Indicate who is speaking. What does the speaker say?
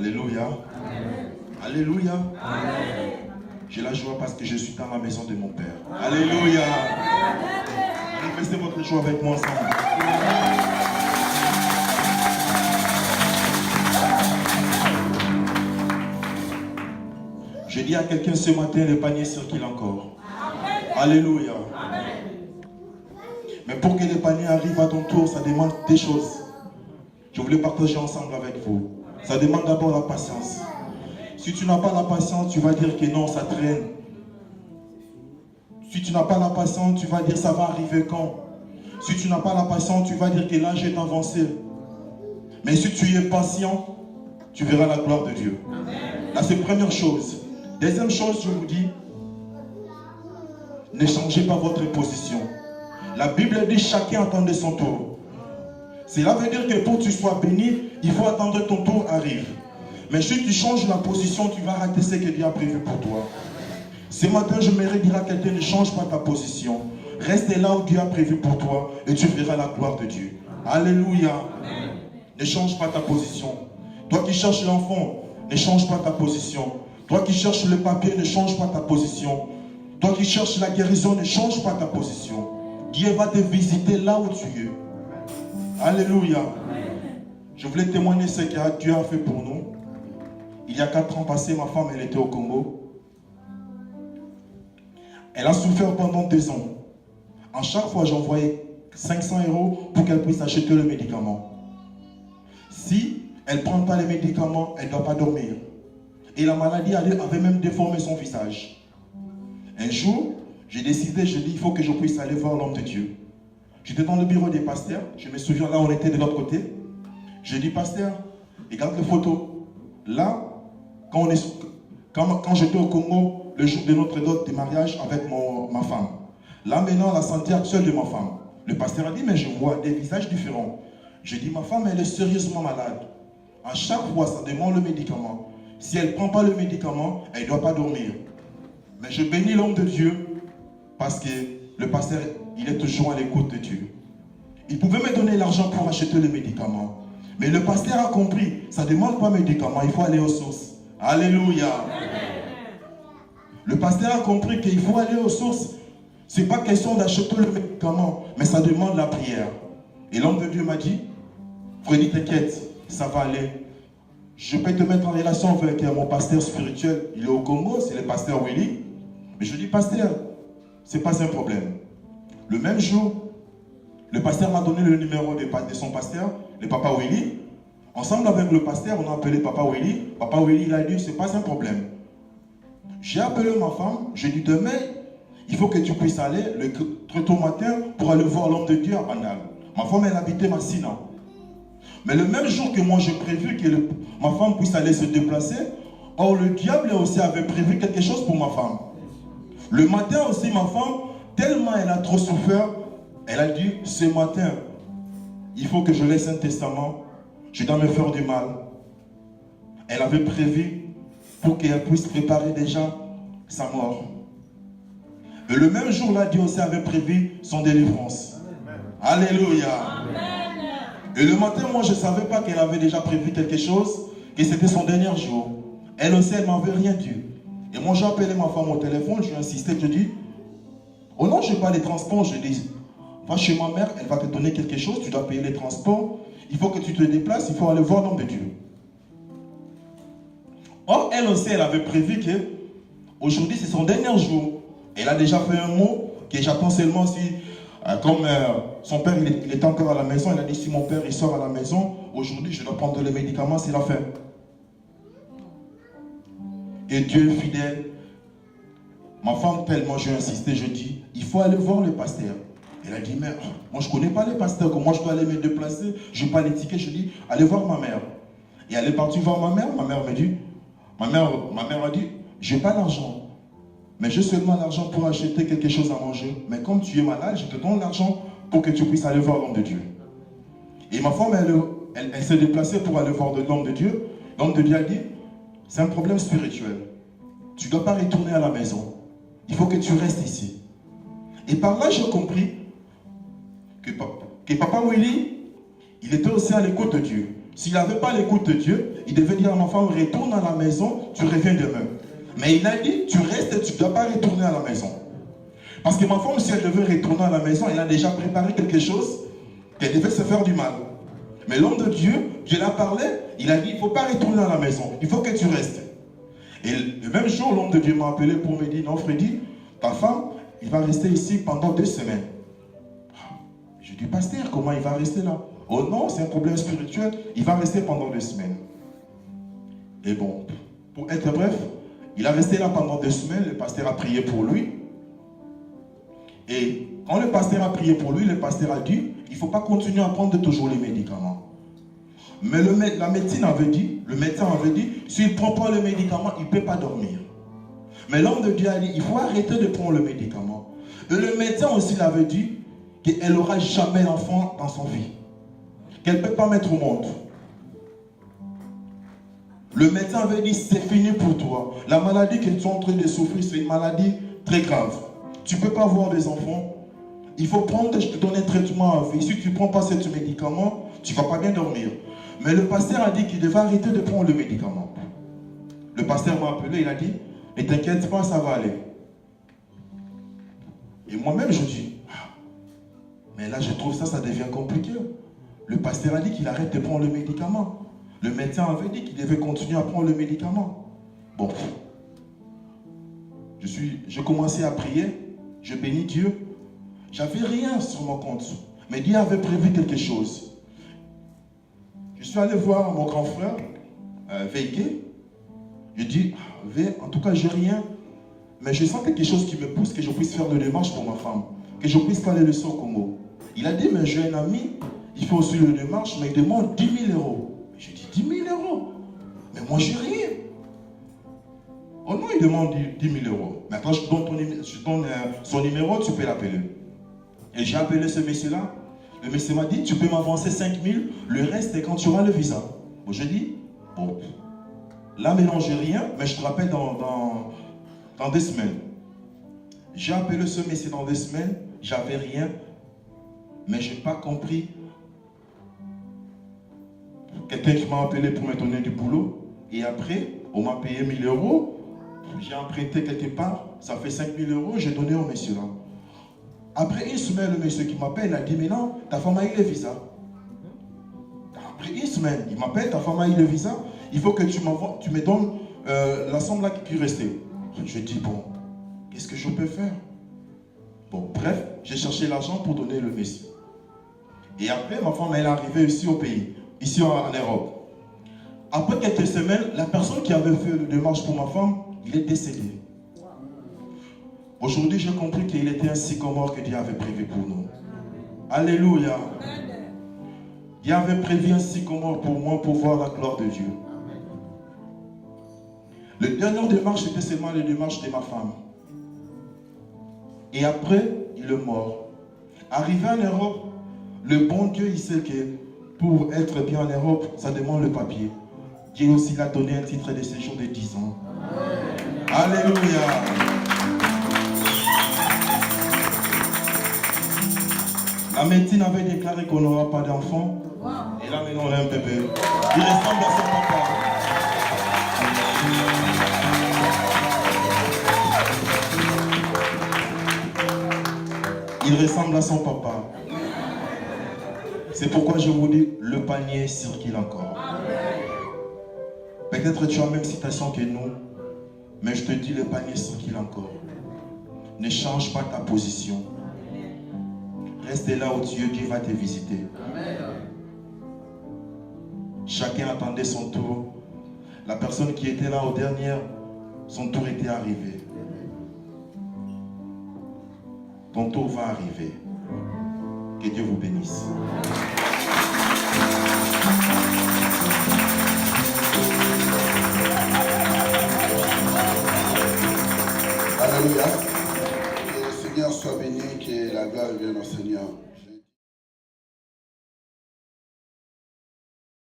Speaker 1: Alléluia.
Speaker 2: Amen.
Speaker 1: Alléluia.
Speaker 2: Amen.
Speaker 1: J'ai la joie parce que je suis dans la maison de mon Père. Alléluia. Manifestez votre joie avec moi ensemble. Je dis à quelqu'un ce matin, le panier circule encore. Alléluia. Mais pour que le panier arrive à ton tour, ça demande des choses. Je voulais partager ensemble avec vous. Ça demande d'abord la patience. Si tu n'as pas la patience, tu vas dire que non, ça traîne. Si tu n'as pas la patience, tu vas dire ça va arriver quand. Si tu n'as pas la patience, tu vas dire que l'âge est avancé. Mais si tu es patient, tu verras la gloire de Dieu. Là, c'est la première chose. Deuxième chose, je vous dis, ne changez pas votre position. La Bible dit chacun attendait son tour. Cela veut dire que pour que tu sois béni, il faut attendre que ton tour arrive. Mais si tu changes la position, tu vas rater ce que Dieu a prévu pour toi. Ce matin, je m'aimerais dire à quelqu'un, ne change pas ta position. Reste là où Dieu a prévu pour toi et tu verras la gloire de Dieu. Alléluia. Ne change pas ta position. Toi qui cherches l'enfant, ne change pas ta position. Toi qui cherches le papier, ne change pas ta position. Toi qui cherches la guérison, ne change pas ta position. Dieu va te visiter là où tu es. Alléluia. Je voulais témoigner ce que Dieu a fait pour nous. Il y a 4 ans passés, ma femme, elle était au Congo. Elle a souffert pendant 2 ans. À chaque fois, j'envoyais 500 € pour qu'elle puisse acheter le médicament. Si elle ne prend pas les médicaments, elle ne doit pas dormir. Et la maladie avait même déformé son visage. Un jour, j'ai décidé, je dis, il faut que je puisse aller voir l'homme de Dieu. J'étais dans le bureau des pasteurs. Je me souviens, là, on était de l'autre côté. J'ai dit, pasteur, regarde les photos. Là, quand j'étais au Congo, le jour de notre dot de mariage avec ma femme. Là, maintenant, la santé actuelle de ma femme. Le pasteur a dit, mais je vois des visages différents. J'ai dit, ma femme, elle est sérieusement malade. À chaque fois, ça demande le médicament. Si elle ne prend pas le médicament, elle ne doit pas dormir. Mais je bénis l'homme de Dieu parce que le pasteur, il est toujours à l'écoute de Dieu. Il pouvait me donner l'argent pour acheter le médicament. Mais le pasteur a compris, ça ne demande pas de médicament, il faut aller aux sources. Alléluia. Le pasteur a compris qu'il faut aller aux sources. Ce n'est pas question d'acheter le médicament, mais ça demande la prière. Et l'homme de Dieu m'a dit, Freddy, t'inquiète, ça va aller. Je peux te mettre en relation avec mon pasteur spirituel. Il est au Congo, c'est le pasteur Willy. Mais je dis, pasteur, ce n'est pas un problème. Le même jour, le pasteur m'a donné le numéro de son pasteur, le papa Willy. Ensemble avec le pasteur, on a appelé papa Willy. Papa Willy, il a dit, ce n'est pas un problème. J'ai appelé ma femme, j'ai dit, demain, il faut que tu puisses aller très tôt matin pour aller voir l'homme de Dieu à Bandal. Ma femme, elle habitait Massina. Mais le même jour que moi, j'ai prévu que ma femme puisse aller se déplacer, or le diable aussi avait prévu quelque chose pour ma femme. Le matin aussi, ma femme, tellement elle a trop souffert, elle a dit, ce matin, il faut que je laisse un testament, je dois me faire du mal. Elle avait prévu pour qu'elle puisse préparer déjà sa mort. Et le même jour-là, Dieu aussi avait prévu son délivrance. Amen. Alléluia. Amen. Et le matin, moi, je ne savais pas qu'elle avait déjà prévu quelque chose, que c'était son dernier jour. Elle aussi, elle ne m'avait rien dit. Et moi, j'ai appelé ma femme au téléphone, je lui ai insisté, je dis, oh non, je n'ai pas les transports. Je dis, va chez ma mère, elle va te donner quelque chose, tu dois payer les transports, il faut que tu te déplaces, il faut aller voir l'homme de Dieu. Or, elle aussi, elle avait prévu que aujourd'hui, c'est son dernier jour. Elle a déjà fait un mot que j'attends seulement si, comme son père, il est encore à la maison, elle a dit, si mon père, il sort à la maison, aujourd'hui, je dois prendre les médicaments, c'est la fin. Et Dieu est fidèle. Ma femme, tellement j'ai insisté, je dis, il faut aller voir le pasteur. Elle a dit, mais moi je ne connais pas les pasteurs, comment je dois aller me déplacer, je n'ai pas les tickets. Je dis, allez voir ma mère. Et elle est partie voir ma mère me dit, ma mère a dit, je n'ai pas d'argent, mais j'ai seulement l'argent pour acheter quelque chose à manger. Mais comme tu es malade, je te donne l'argent pour que tu puisses aller voir l'homme de Dieu. Et ma femme, elle s'est déplacée pour aller voir l'homme de Dieu. L'homme de Dieu a dit, c'est un problème spirituel. Tu ne dois pas retourner à la maison. Il faut que tu restes ici. Et par là, j'ai compris que Papa Willy, il était aussi à l'écoute de Dieu. S'il n'avait pas l'écoute de Dieu, il devait dire à ma femme, retourne à la maison, tu reviens demain. Mais il a dit, tu restes et tu ne dois pas retourner à la maison. Parce que ma femme, si elle devait retourner à la maison, elle a déjà préparé quelque chose qu'elle devait se faire du mal. Mais l'homme de Dieu, Dieu l'a parlé, il a dit, il ne faut pas retourner à la maison, il faut que tu restes. Et le même jour, l'homme de Dieu m'a appelé pour me dire, non Freddy, ta femme, il va rester ici pendant 2 semaines. Je dis, pasteur, comment il va rester là? Oh non, c'est un problème spirituel, il va rester pendant 2 semaines. Et bon, pour être bref, il a resté là pendant 2 semaines, le pasteur a prié pour lui. Et quand le pasteur a prié pour lui, le pasteur a dit, il ne faut pas continuer à prendre toujours les médicaments. Mais la médecine avait dit, le médecin avait dit, s'il ne prend pas le médicament, il ne peut pas dormir. Mais l'homme de Dieu a dit, il faut arrêter de prendre le médicament. Et le médecin aussi l'avait dit, qu'elle n'aura jamais d'enfant dans son vie. Qu'elle ne peut pas mettre au monde. Le médecin avait dit, c'est fini pour toi. La maladie que tu es en train de souffrir, c'est une maladie très grave. Tu ne peux pas avoir des enfants. Il faut prendre, je te donne un traitement à vie. Si tu ne prends pas ce médicament, tu ne vas pas bien dormir. Mais le pasteur a dit qu'il devait arrêter de prendre le médicament. Le pasteur m'a appelé, il a dit, ne t'inquiète pas, ça va aller. Et moi-même, je dis, mais là, je trouve ça devient compliqué. Le pasteur a dit qu'il arrête de prendre le médicament. Le médecin avait dit qu'il devait continuer à prendre le médicament. Bon. Je commençais à prier, je bénis Dieu. J'avais rien sur mon compte. Mais Dieu avait prévu quelque chose. Je suis allé voir mon grand frère, Veike. Je dis, en tout cas, j'ai rien. Mais je sens quelque chose qui me pousse que je puisse faire de démarche pour ma femme. Que je puisse faire les leçons au Congo. Il a dit, mais j'ai un ami, il fait aussi le démarche, mais il demande 10 000 euros. J'ai dit, 10 000 euros? Mais moi, j'ai rien. Oh non, il demande 10 000 euros. Maintenant, je donne son numéro, tu peux l'appeler. Et j'ai appelé ce monsieur-là. Le monsieur m'a dit, tu peux m'avancer 5 000, le reste, c'est quand tu auras le visa. Bon, j'ai dit, bon, là, maintenant, j'ai rien, mais je te rappelle dans 2 semaines. J'ai appelé ce monsieur dans 2 semaines, j'avais rien, mais je n'ai pas compris. Quelqu'un qui m'a appelé pour me donner du boulot, et après, on m'a payé 1 000 euros, j'ai emprunté quelque part, ça fait 5 000 euros, j'ai donné au monsieur là. Après 1 semaine, le monsieur qui m'appelle, il a dit, mais non, ta femme a eu le visa. Après 1 semaine, il m'appelle, ta femme a eu le visa, il faut que tu me donnes la somme là qui restait. Je dis, bon, qu'est-ce que je peux faire? Bon, bref, j'ai cherché l'argent pour donner le monsieur. Et après, ma femme, elle est arrivée ici au pays, ici en Europe. Après quelques semaines, la personne qui avait fait le démarche pour ma femme, il est décédé. Aujourd'hui, j'ai compris qu'il était un sycomore que Dieu avait prévu pour nous. Alléluia. Dieu avait prévu un sycomore pour moi pour voir la gloire de Dieu. Le dernier démarche, c'était seulement le démarche de ma femme. Et après, il est mort. Arrivé en Europe, le bon Dieu, il sait que pour être bien en Europe, ça demande le papier. Dieu aussi l'a donné un titre de séjour de 10 ans. Alléluia. La médecine avait déclaré qu'on n'aura pas d'enfant. Et là, maintenant, on a un bébé. Il ressemble à son papa. Il ressemble à son papa. C'est pourquoi je vous dis, le panier circule encore. Peut-être tu as la même citation que nous, mais je te dis, le panier circule encore. Ne change pas ta position. Reste là où Dieu va te visiter. Chacun attendait son tour. La personne qui était là au dernier, son tour était arrivé. Ton tour va arriver. Que Dieu vous bénisse.
Speaker 2: Alléluia. Que le Seigneur soit béni, que la gloire vienne au Seigneur.